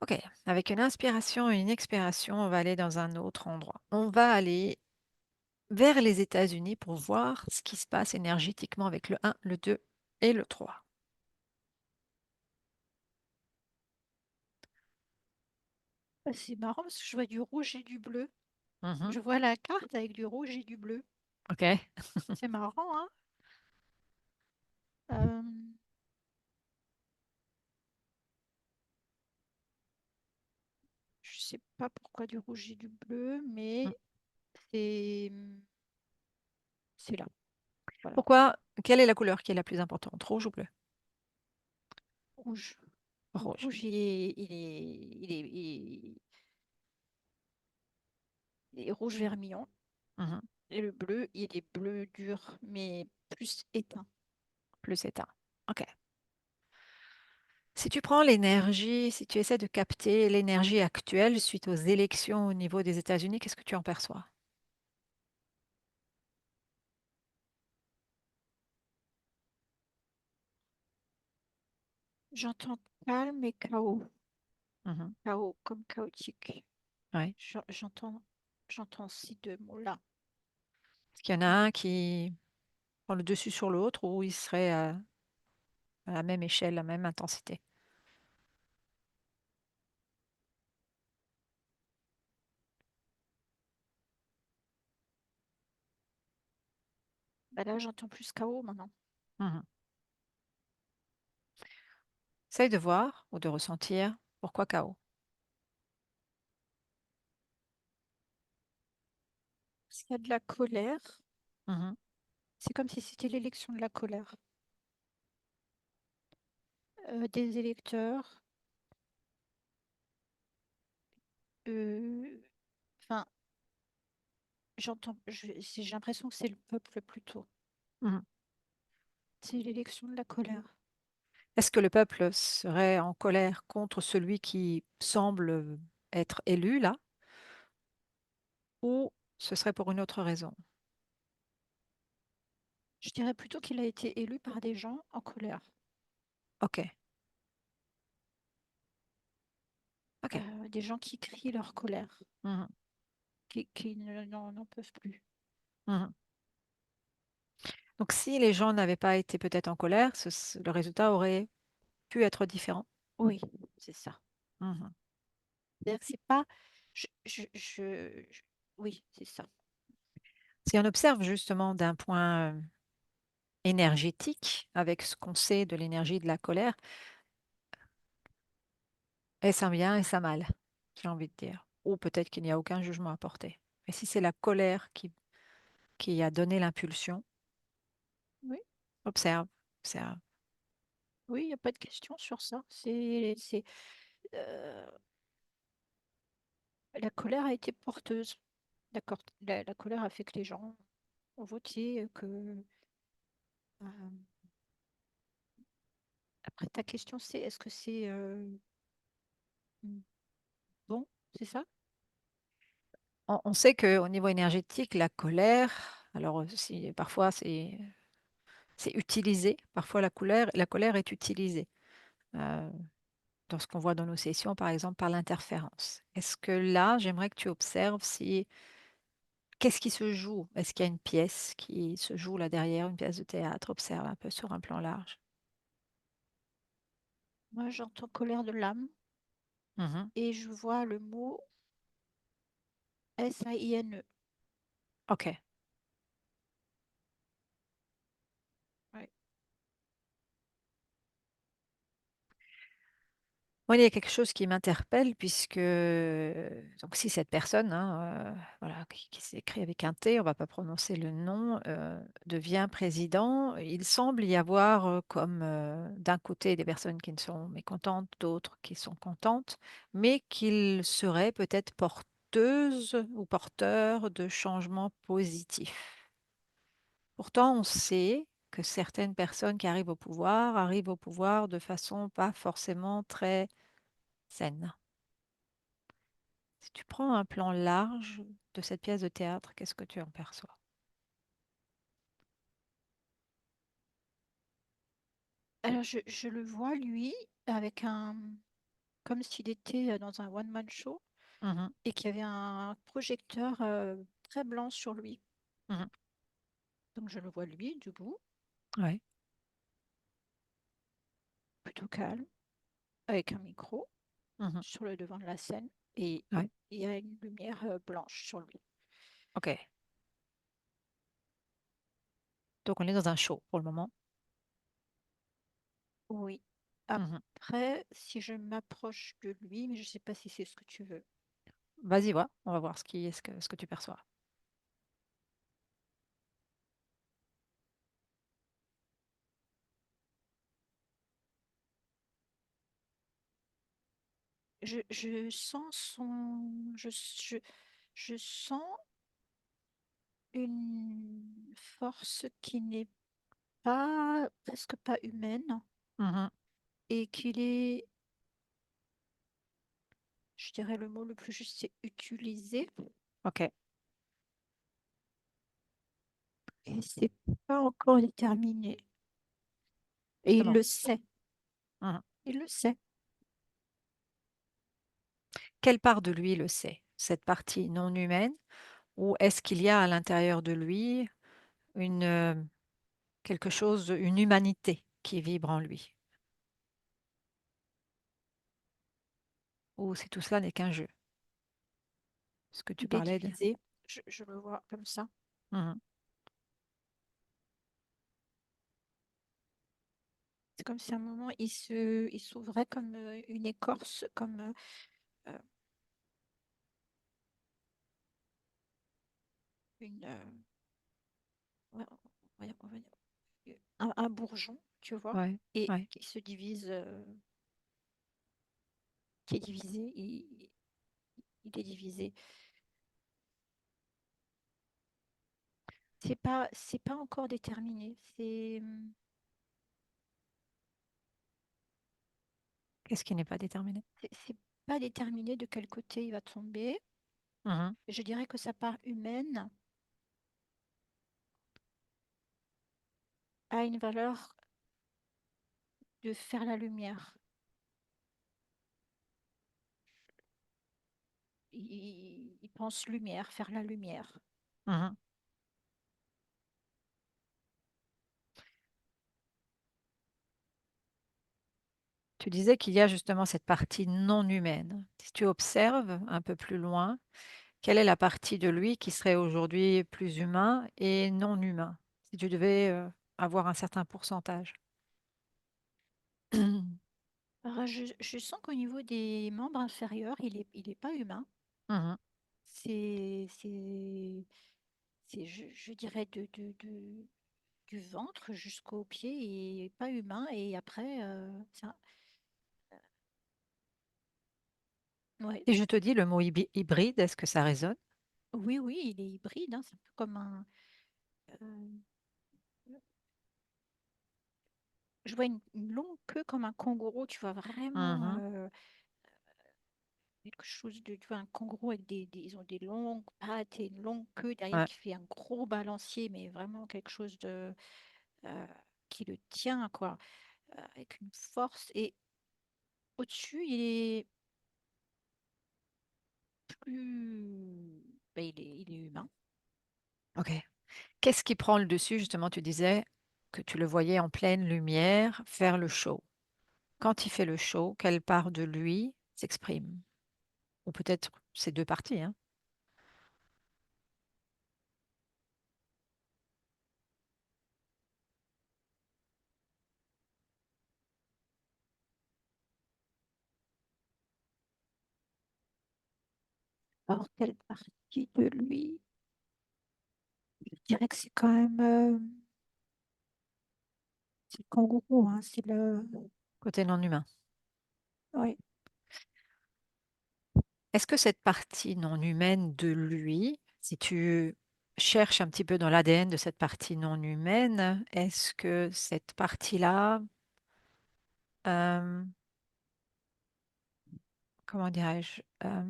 Ok, avec une inspiration et une expiration, on va aller dans un autre endroit. On va aller vers les États-Unis pour voir ce qui se passe énergétiquement avec le 1, le 2 et le 3. C'est marrant parce que je vois du rouge et du bleu. Mhm. Je vois la carte avec du rouge et du bleu. Ok. C'est marrant, hein? Euh, je sais pas pourquoi du rouge et du bleu, Mm. mais c'est c'est là. Voilà, Pourquoi? Quelle est la couleur qui est la plus importante? Rouge ou bleu? rouge. Le Rouge. rouge, il est rouge vermillon. Mhm. Et le bleu, il est bleu dur, mais plus éteint. Plus éteint. Ok. Si tu prends l'énergie, si tu essaies de capter l'énergie actuelle suite aux élections au niveau des États-Unis, qu'est-ce que tu en perçois? J'entends calme et chaos. Mhm. Chaos, comme chaotique. Ouais. J'entends ces deux mots-là. Est-ce qu'il y en a un qui prend le dessus sur l'autre ou il serait à la même échelle, la même intensité? Bah là, j'entends plus chaos maintenant. Mhm. Essaye de voir ou de ressentir pourquoi chaos. Parce qu'il y a de la colère. Mhm. C'est comme si c'était l'élection de la colère. Des électeurs. euh, Enfin, j'ai l'impression que c'est le peuple plutôt. Mhm. C'est l'élection de la colère. Est-ce que le peuple serait en colère contre celui qui semble être élu là, ou ce serait pour une autre raison? Je dirais plutôt qu'il a été élu par des gens en colère. Ok, ok. Des gens qui crient leur colère, Mhm. qui n'en peuvent plus. Mhm. Donc si les gens n'avaient pas été peut-être en colère, le résultat aurait pu être différent. Oui, c'est ça. Mhm. C'est-à-dire que c'est pas. Oui, c'est ça. Si on observe justement d'un point énergétique, avec ce qu'on sait de l'énergie de la colère, est-ce un bien, est-ce un mal, j'ai envie de dire. Ou peut-être qu'il n'y a aucun jugement à porter. Mais si c'est la colère qui a donné l'impulsion, Oui, observe, observe. oui, il n'y a pas de question sur ça. Euh, la colère a été porteuse. D'accord. La colère a fait que les gens ont voté, euh, après, ta question, c'est est-ce que c'est bon, c'est ça? On sait qu'au niveau énergétique, la colère, alors parfois c'est utilisé, parfois la colère est utilisée euh, dans ce qu'on voit dans nos sessions, par exemple, par l'interférence. Est-ce que là, j'aimerais que tu observes si qu'est-ce qui se joue? Est-ce qu'il y a une pièce qui se joue là derrière, une pièce de théâtre? Observe un peu sur un plan large. Moi, j'entends colère de l'âme Mhm. et je vois le mot SAINE. Ok. Ouais. Moi, il y a quelque chose qui m'interpelle puisque donc si cette personne, hein, voilà, qui s'écrit avec un T, on va pas prononcer le nom, devient président, il semble y avoir comme d'un côté des personnes qui ne sont mécontentes, d'autres qui sont contentes, mais qu'il serait peut-être porteuse ou porteur de changements positifs. Pourtant, on sait que certaines personnes qui arrivent au pouvoir de façon pas forcément très saine. Si tu prends un plan large de cette pièce de théâtre, qu'est-ce que tu en perçois? Alors, je le vois, lui, avec un, comme s'il était dans un one-man show Mhm, et qu'il y avait un projecteur très blanc sur lui. mhm. Donc je le vois lui, debout, Ouais, plutôt calme, avec un micro mhm, sur le devant de la scène et ouais, il y a une lumière blanche sur lui. ok. Donc on est dans un show pour le moment. Oui. Mhm. Après, si je m'approche de lui, mais je ne sais pas si c'est ce que tu veux. Vas-y, vois, on va voir ce que tu perçois. Je sens je sens une force qui n'est pas, presque pas humaine Mhm, et qu'il est, je dirais le mot le plus juste, c'est utilisé ok, et c'est pas encore déterminé. Et il justement. le sait, Mhm. il le sait. Quelle part de lui le sait, cette partie non humaine, ou est-ce qu'il y a à l'intérieur de lui une, quelque chose, une humanité qui vibre en lui, ou si tout cela n'est qu'un jeu, ce que tu Il est parlais de. divisé. Je le vois comme ça. Mhm, C'est comme si à un moment, il s'ouvrait comme une écorce, comme euh, une, ouais, on va dire un bourgeon, tu vois, ouais, et ouais. qui se divise, qui est divisé, il est divisé. C'est pas encore déterminé. Qu'est-ce qui n'est pas déterminé? C'est pas déterminé de quel côté il va tomber. Mhm. Je dirais que sa part humaine a une valeur de faire la lumière. Il pense lumière, faire la lumière. Mhm. Tu disais qu'il y a justement cette partie non humaine. Si tu observes un peu plus loin, quelle est la partie de lui qui serait aujourd'hui plus humain et non humain, si tu devais avoir un certain pourcentage? Alors, je sens qu'au niveau des membres inférieurs, il est pas humain. Mhm. C'est, je dirais, du ventre jusqu'aux pieds et pas humain. Et après, ouais. Et je te dis le mot hybride, est-ce que ça résonne? Oui, oui, il est hybride, hein. C'est un peu comme euh, je vois une longue queue comme un kangourou. Tu vois vraiment Mhm. quelque chose de, tu vois, un kangourou avec ils ont des longues pattes et une longue queue derrière Ouais. qui fait un gros balancier, mais vraiment quelque chose de euh, qui le tient, quoi, avec une force. Et au-dessus, plus, ben, il est humain. Ok. Qu'est-ce qui prend le dessus? Justement, tu disais que tu le voyais en pleine lumière faire le show. Quand il fait le show, quelle part de lui s'exprime? Ou peut-être ces deux parties, hein. Alors, quelle partie de lui? Je dirais que c'est quand même c'est le kangourou, hein, c'est le. Côté non humain. Ouais. Est-ce que cette partie non humaine de lui, si tu cherches un petit peu dans l'ADN de cette partie non humaine, est-ce que cette partie-là, euh, comment dirais-je,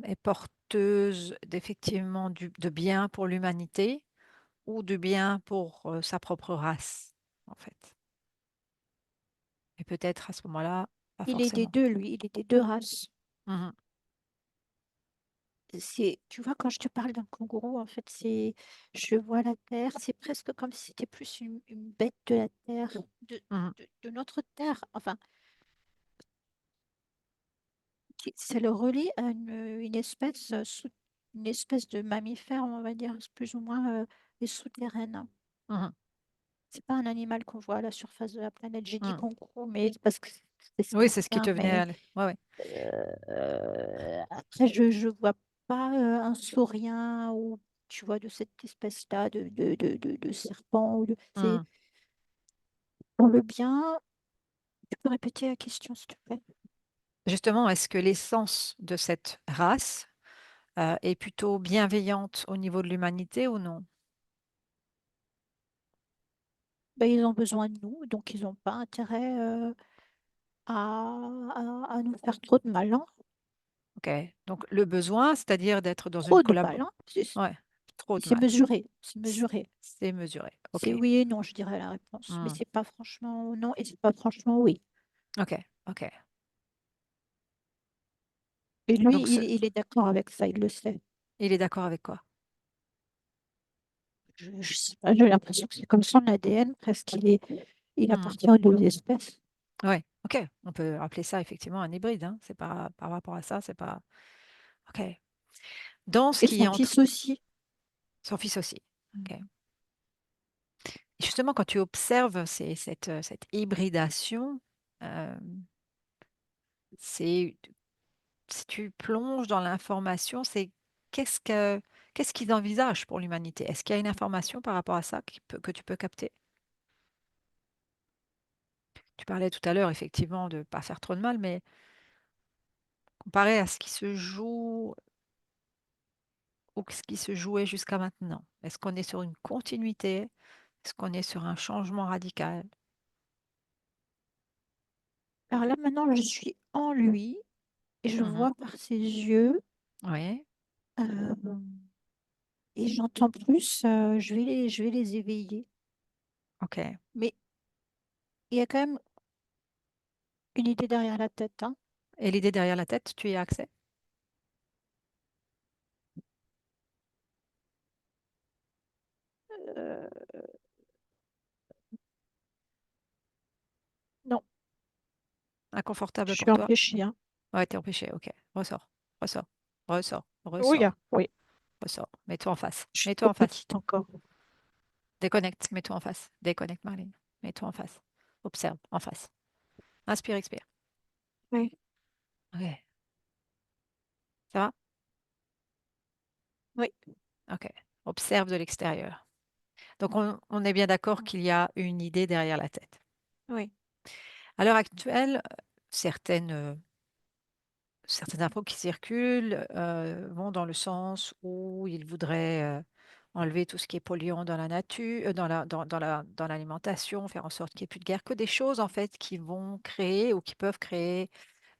est porteuse d'effectivement de bien pour l'humanité ou de bien pour sa propre race, en fait? Et peut-être à ce moment-là, pas Il est des forcément. deux, lui, il est des deux races. Mhm, Tu vois, quand je te parle d'un kangourou, en fait, je vois la Terre, c'est presque comme si c'était plus une bête de la Terre, mhm, de notre Terre. Enfin, ça le relie à une espèce, une espèce de mammifère, on va dire, plus ou moins souterraine. mhm, C'est pas un animal qu'on voit à la surface de la planète. J'ai dit mhm. kangourou, mais c'est parce que c'est ce Oui, qui me c'est ce qui vient. te venait Mais à ouais, ouais. après, je vois pas un saurien ou tu vois de cette espèce-là de serpent c'est Mhm. pour le bien. Tu peux répéter la question, s'il te plaît? Justement, est-ce que l'essence de cette race est plutôt bienveillante au niveau de l'humanité ou non? Ben, ils ont besoin de nous, donc ils n'ont pas intérêt à nous faire trop de mal, hein. Ok. Donc le besoin, c'est-à-dire d'être dans une Trop de mal, collaboration. hein. Ouais, trop de C'est mal. mesuré, c'est C- mesuré. C'est mesuré. Ok. C'est oui et non, je dirais la réponse. Mais Hmm. c'est pas franchement non et c'est pas franchement oui. Ok. Ok. Et lui, Donc il est d'accord avec ça, il le sait. il est d'accord avec quoi? Je sais pas, j'ai l'impression que c'est comme son ADN, presque. Il Hmm. appartient aux deux espèces. Ouais. Ok. On peut appeler ça effectivement un hybride, hein. C'est pas par rapport à ça, c'est pas. Ok. Dans ce Et qui son entre fils aussi. son fils aussi. Mm. Ok. Et justement, quand tu observes cette hybridation, euh, c'est si tu plonges dans l'information, c'est qu'est-ce que qu'est-ce qu'ils envisagent pour l'humanité? Est-ce qu'il y a une information par rapport à ça que tu peux capter? Tu parlais tout à l'heure, effectivement, de ne pas faire trop de mal, mais comparé à ce qui se joue ou ce qui se jouait jusqu'à maintenant, est-ce qu'on est sur une continuité? Est-ce qu'on est sur un changement radical? Alors là, maintenant, je suis en lui et je Mhm. vois par ses yeux Oui, euh, et j'entends plus. Je vais les éveiller. ok. Mais il y a quand même une idée derrière la tête, hein. Et l'idée derrière la tête, tu y as accès? Euh, non, je Inconfortable suis pour toi? empêchée, hein. Ouais, t'es empêché, ok. Ressors, ressors, ressors, Oui, ressors, oui. ressors. Mets-toi en face. Je suis Mets-toi trop en face. petite encore. Déconnecte, mets-toi en face. Déconnecte, Marlène. Mets-toi en face. Observe, en face. Inspire, expire. Oui, Ok. Ça va? oui, Ok. Observe de l'extérieur. Donc, on est bien d'accord qu'il y a une idée derrière la tête. oui. À l'heure actuelle, certaines infos qui circulent vont dans le sens où ils voudraient enlever tout ce qui est polluant dans la nature, dans l'alimentation, faire en sorte qu'il n'y ait plus de guerre, que des choses en fait qui vont créer ou qui peuvent créer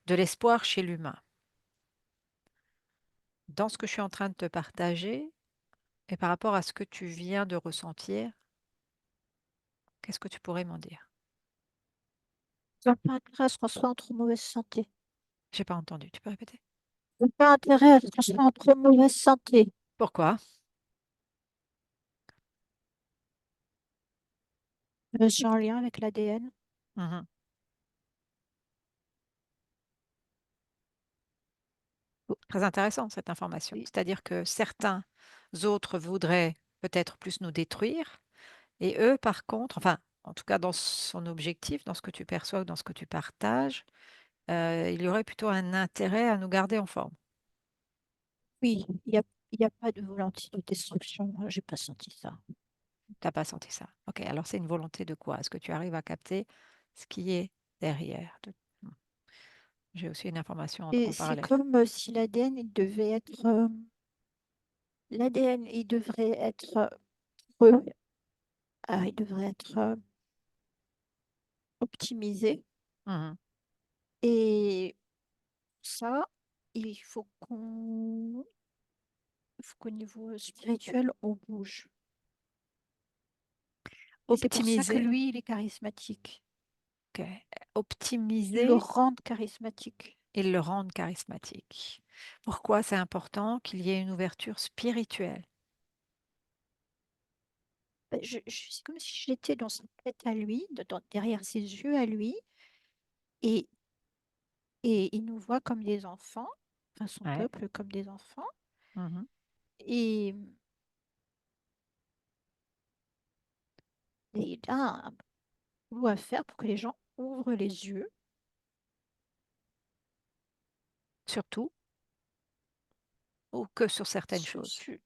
de l'espoir chez l'humain. Dans ce que je suis en train de te partager et par rapport à ce que tu viens de ressentir, qu'est-ce que tu pourrais m'en dire? Ils n'ont pas intérêt à ce qu'on soit en trop mauvaise santé. J'ai pas entendu. Tu peux répéter? Ils n'ont pas intérêt à ce qu'on soit en trop mauvaise santé. Pourquoi? C'est en lien avec l'ADN. Mhm. Très intéressant cette information. Oui, C'est-à-dire que certains autres voudraient peut-être plus nous détruire. Et eux, par contre, enfin, en tout cas dans son objectif, dans ce que tu perçois ou dans ce que tu partages, il y aurait plutôt un intérêt à nous garder en forme. oui, il y a pas de volonté de destruction. J'ai pas senti ça. T'as pas senti ça. Ok, alors c'est une volonté de quoi? Est-ce que tu arrives à capter ce qui est derrière? Hmm. J'ai aussi une information Et en c'est parallèle. comme si l'ADN, il devait être, l'ADN, il devrait être heureux, il devrait être optimisé. Mhm. Et ça, il faut qu'au niveau spirituel, on bouge. Et c'est pour ça que Optimiser, lui, il est charismatique. ok. Le Optimiser, rendre charismatique. ils le rendent charismatique. Pourquoi c'est important qu'il y ait une ouverture spirituelle? Ben, c'est comme si j'étais dans sa tête à lui, derrière ses yeux à lui, et, et il nous voit comme des enfants, enfin son Ouais. peuple comme des enfants. Mhm. Et, et il a un boulot à faire pour que les gens ouvrent les yeux, Surtout, ou que sur certaines su- choses? su-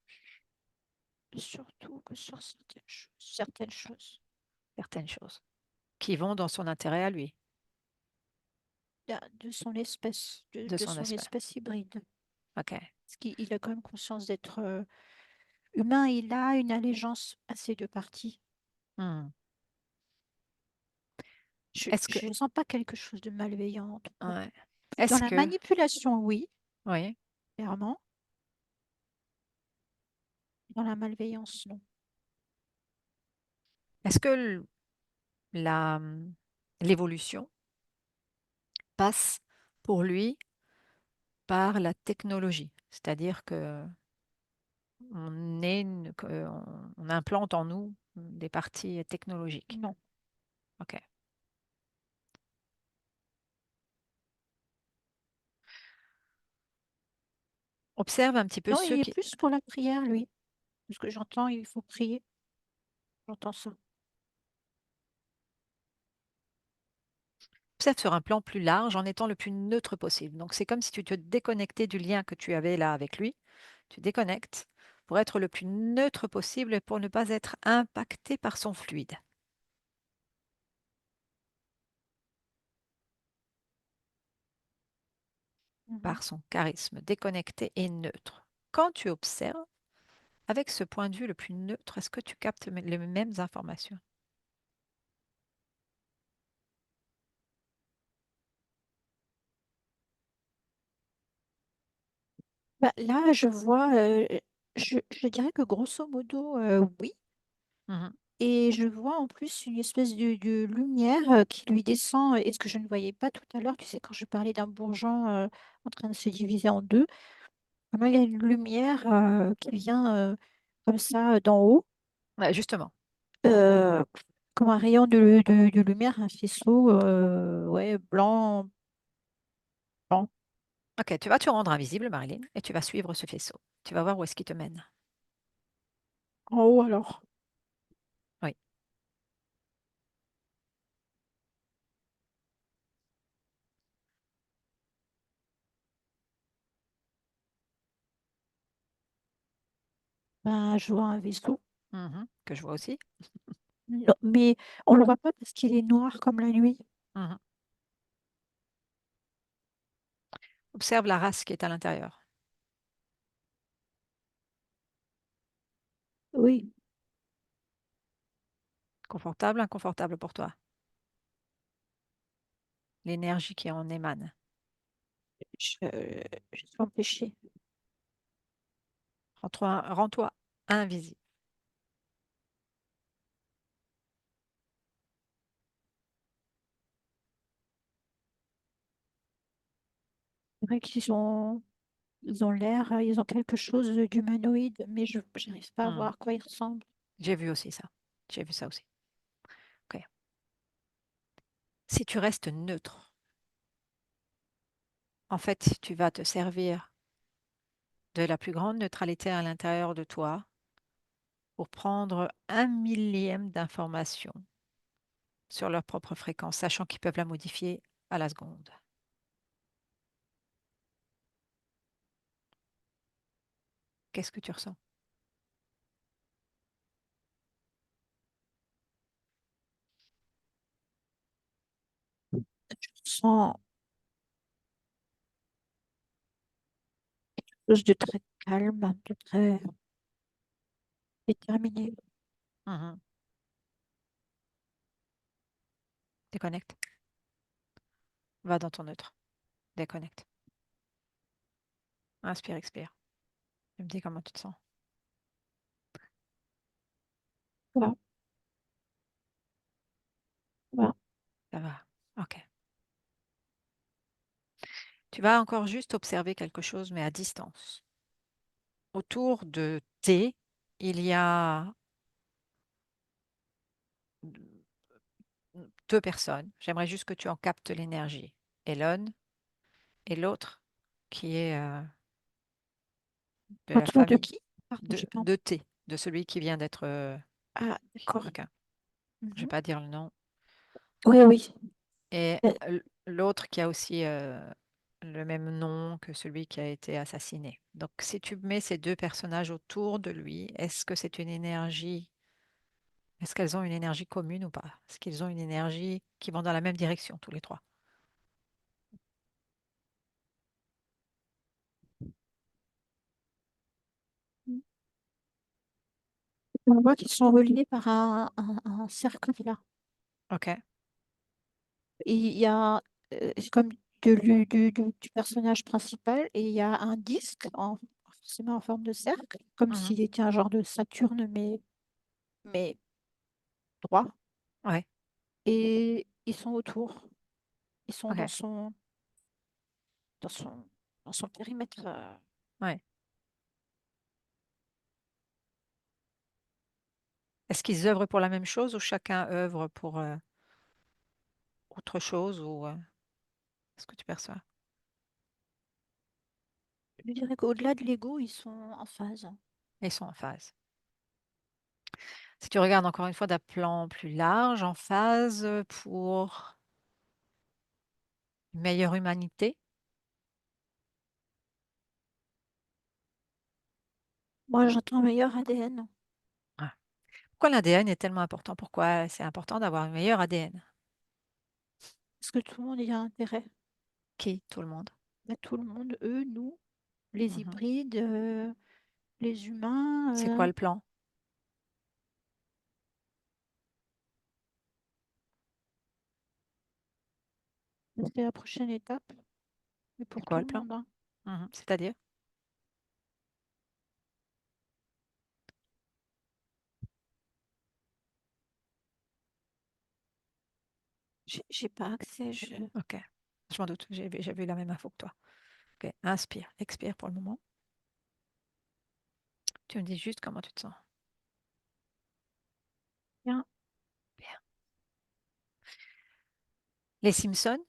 surtout que sur certaines choses. Certaines choses qui vont dans son intérêt à lui, De son espèce, de de son son espèce. espèce hybride. OK. Parce qu'il a quand même conscience d'être humain, il a une allégeance à ces deux parties. Hmm. Je Est-ce que, ne sens pas quelque chose de malveillant entre eux. ouais. Dans Est-ce la que, manipulation, oui, oui, clairement. Dans la malveillance, non. est-ce que la, l'évolution passe pour lui par la technologie? C'est-à-dire que on implante en nous des parties technologiques. Non. OK. Observe un petit peu Non, ceux il est qui, plus pour la prière, lui. Parce que j'entends, il faut prier. J'entends ça. observe sur un plan plus large en étant le plus neutre possible. Donc, c'est comme si tu te déconnectais du lien que tu avais là avec lui. Tu déconnectes pour être le plus neutre possible et pour ne pas être impacté par son fluide, Mhm. par son charisme, déconnecté et neutre. Quand tu observes, avec ce point de vue le plus neutre, est-ce que tu captes les mêmes informations? Bah, là, je vois, je dirais que grosso modo, oui. Mhm. Et je vois en plus une espèce de lumière qui lui descend, et ce que je ne voyais pas tout à l'heure, tu sais, quand je parlais d'un bourgeon en train de se diviser en deux, vraiment, il y a une lumière qui vient comme ça d'en haut, Ouais, justement. euh, comme un rayon de lumière, un faisceau ouais, blanc, blanc. Ok, tu vas te rendre invisible, Marilyn, et tu vas suivre ce faisceau. Tu vas voir où est-ce qu'il te mène. En haut alors. Oui. Ben, je vois un vaisseau. Mhm. Que je vois aussi. Non, mais on ne le voit pas parce qu'il est noir comme la nuit. Mhm. Observe la race qui est à l'intérieur. Oui, Confortable, inconfortable pour toi. L'énergie qui en émane. je suis empêchée. Rends-toi invisible. C'est vrai ils ont l'air, ils ont quelque chose d'humanoïde, mais je n'arrive pas à Mhm. voir à quoi ils ressemblent. J'ai vu aussi ça. J'ai vu ça aussi. Ok. Si tu restes neutre, en fait, tu vas te servir de la plus grande neutralité à l'intérieur de toi pour prendre un millième d'information sur leur propre fréquence, sachant qu'ils peuvent la modifier à la seconde. Qu'est-ce que tu ressens? Je sens quelque chose de très calme, de très déterminé. Mhm. Déconnecte. Va dans ton neutre. Déconnecte. Inspire, expire. Tu me dis comment tu te sens. Voilà, voilà. Ça va. Ok. Tu vas encore juste observer quelque chose, mais à distance. Autour de T, il y a deux personnes. J'aimerais juste que tu en captes l'énergie. Elon et l'autre qui est de la Autour de famille qui? Pardon, j'ai pas. de T, de celui qui vient d'être... Ah, d'accord. ok, je vais Mhm. pas dire le nom. Oui, oui. Et Euh, l'autre qui a aussi le même nom que celui qui a été assassiné. Donc, si tu mets ces deux personnages autour de lui, est-ce que c'est une énergie, est-ce qu'elles ont une énergie commune ou pas? Est-ce qu'ils ont une énergie qui vont dans la même direction, tous les trois? On voit qu'ils sont reliés par un cercle là. Ok. Et il y a, c'est comme du personnage principal, et il y a un disque, forcément en forme de cercle, comme Mhm. s'il était un genre de Saturne, mais droit. Ouais. Et ils sont autour. Ils sont Ok. dans son, dans son périmètre. Ouais. Est-ce qu'ils œuvrent pour la même chose ou chacun œuvre pour autre chose ou est-ce que tu perçois? Je dirais qu'au-delà de l'ego, ils sont en phase. Ils sont en phase. Si tu regardes encore une fois d'un plan plus large, en phase pour une meilleure humanité. Moi, j'entends meilleur ADN. Ah. Pourquoi l'ADN est tellement important? Pourquoi c'est important d'avoir un meilleur ADN? Parce que tout le monde y a intérêt. Qui? Tout le monde. Bah, tout le monde, eux, nous, les Mhm. hybrides, les C'est quoi humains, le plan? c'est la prochaine étape. Mais C'est pour quoi tout le le plan? monde, hein. Mhm. C'est-à-dire? J'ai pas accès. Ok. Je m'en doute. J'ai vu la même info que toi. Ok. Inspire. Expire pour le moment. Tu me dis juste comment tu te sens. Bien. Bien. Les Simpsons,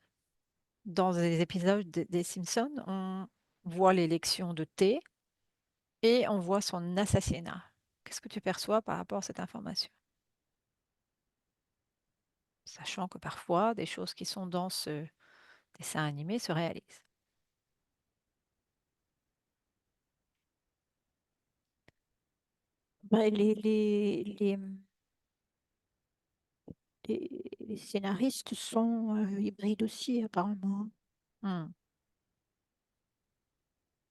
dans des épisodes des Simpsons, on voit l'élection de T et on voit son assassinat. Qu'est-ce que tu perçois par rapport à cette information? Sachant que parfois, des choses qui sont dans ce dessin animé se réalisent. Bah, les scénaristes sont hybrides aussi, apparemment. Hmm.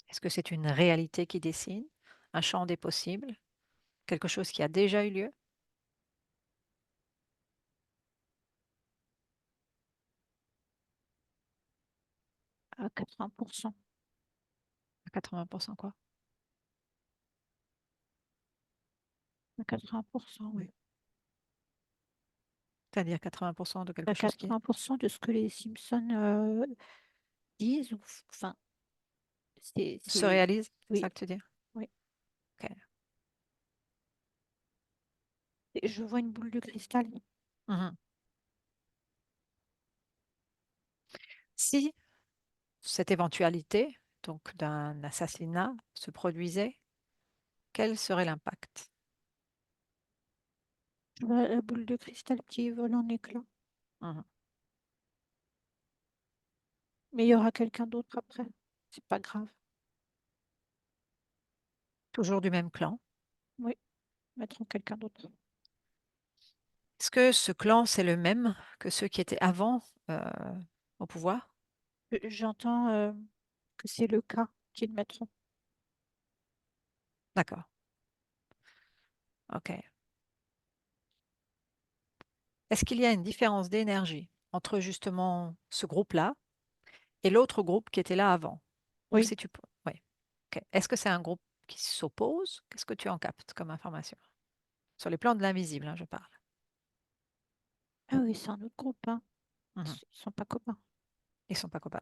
Est-ce que c'est une réalité qui dessine, un champ des possibles, quelque chose qui a déjà eu lieu À 80%. à 80% quoi? À 80%, oui. C'est-à-dire 80% de À quelque chose qui 80% de ce que les Simpsons disent, enfin, se c'est, réalise, c'est oui, ça que tu dis? oui. Ok. Et je vois une boule de cristal. Mhm. Si cette éventualité, donc d'un assassinat, se produisait, quel serait l'impact? Je vois la boule de cristal qui vole en éclats. Mhm. Mais il y aura quelqu'un d'autre après. C'est pas grave. Toujours du même clan. Oui, mettront quelqu'un d'autre. Est-ce que ce clan, c'est le même que ceux qui étaient avant au pouvoir? J'entends que c'est le cas qu'ils mettront. D'accord. OK. Est-ce qu'il y a une différence d'énergie entre justement ce groupe-là et l'autre groupe qui était là avant? Ou Oui. si tu peux. Oui. OK. Est-ce que c'est un groupe qui s'oppose? Qu'est-ce que tu en captes comme information? Sur les plans de l'invisible, hein, je parle. Ah oui, c'est un autre groupe, hein. Mhm. Ils sont pas copains. Ils sont pas copains.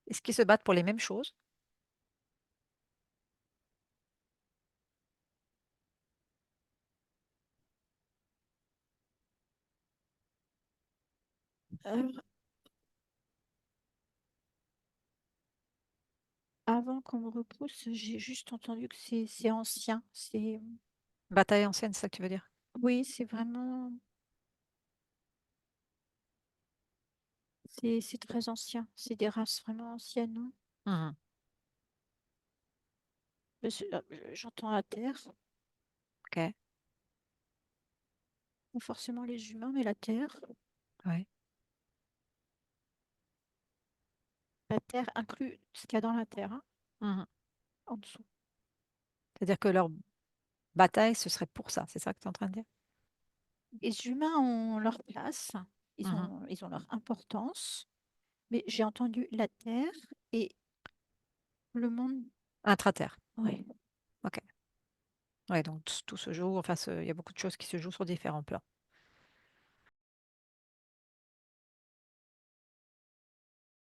Est-ce qu'ils se battent pour les mêmes choses? Euh, Avant qu'on me repousse, j'ai juste entendu que c'est ancien. Bataille ancienne, c'est ça que tu veux dire? Oui, c'est vraiment, c'est très ancien. C'est des races vraiment anciennes, hein. Mhm. J'entends la Terre, Ok, pas forcément les humains, mais la Terre. ouais. La Terre inclut ce qu'il y a dans la Terre, hein, Mhm. en dessous. C'est-à-dire que leur bataille, ce serait pour ça, c'est ça que tu es en train de dire? Les humains ont leur place, Mhm. ils ont leur importance, mais j'ai entendu la Terre et le monde. Intraterre. Ouais. Ok. Ouais, donc tout se joue, enfin, il y a beaucoup de choses qui se jouent sur différents plans.